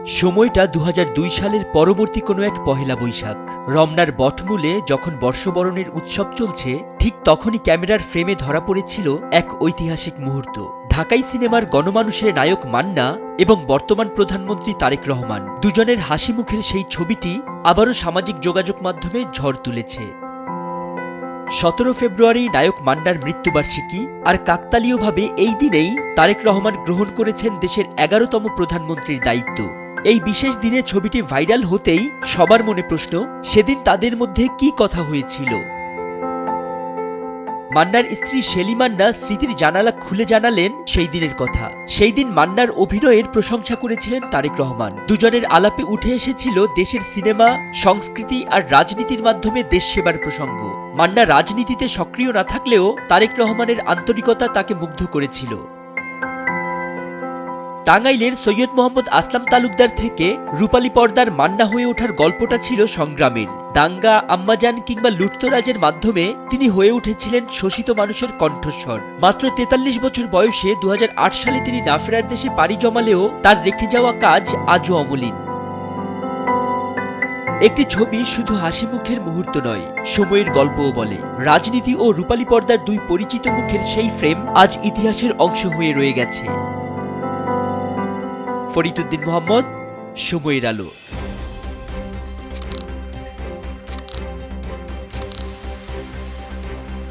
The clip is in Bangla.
সময়টা ২০০২ সালের পরবর্তী কোনো এক পহেলা বৈশাখ। রমনার বটমূলে যখন বর্ষবরণের উৎসব চলছে, ঠিক তখনই ক্যামেরার ফ্রেমে ধরা পড়েছিল এক ঐতিহাসিক মুহূর্ত। ঢাকাই সিনেমার গণমানুষের নায়ক মান্না এবং বর্তমান প্রধানমন্ত্রী তারেক রহমান দুজনের হাসি মুখের সেই ছবিটি আবারও সামাজিক যোগাযোগ মাধ্যমে ঝড় তুলেছে। ১৭ ফেব্রুয়ারি নায়ক মান্নার মৃত্যুবার্ষিকী, আর কাকতালীয়ভাবে এই দিনেই তারেক রহমান গ্রহণ করেছেন দেশের ১১তম প্রধানমন্ত্রীর দায়িত্ব। এই বিশেষ দিনে ছবিটি ভাইরাল হতেই সবার মনে প্রশ্ন, সেদিন তাদের মধ্যে কি কথা হয়েছিল। মান্নার স্ত্রী শেলি মান্না স্মৃতির জানালা খুলে জানালেন সেই দিনের কথা। সেই দিন মান্নার অভিনয়ের প্রশংসা করেছিলেন তারেক রহমান। দুজনের আলাপে উঠে এসেছিল দেশের সিনেমা, সংস্কৃতি আর রাজনীতির মাধ্যমে দেশ সেবার প্রসঙ্গ। মান্না রাজনীতিতে সক্রিয় না থাকলেও তারেক রহমানের আন্তরিকতা তাকে মুগ্ধ করেছিল। টাঙ্গাইলের সৈয়দ মোহাম্মদ আসলাম তালুকদার থেকে রূপালী পর্দার মান্না হয়ে ওঠার গল্পটা ছিল সংগ্রামের। দাঙ্গা, আম্মাজান কিংবা লুটতরাজের মাধ্যমে তিনি হয়ে উঠেছিলেন শোষিত মানুষের কণ্ঠস্বর। মাত্র ৪৩ বছর বয়সে ২০০৮ সালে তিনি না ফেরার দেশে পাড়ি জমালেও তার রেখে যাওয়া কাজ আজও অমলিন। একটি ছবি শুধু হাসি মুখের মুহূর্ত নয়, সময়ের গল্পও বলে। রাজনীতি ও রূপালী পর্দার দুই পরিচিত মুখের সেই ফ্রেম আজ ইতিহাসের অংশ হয়ে রয়ে গেছে। ফরিদ উদ্দিন মোহাম্মদ, সময়ের আলো।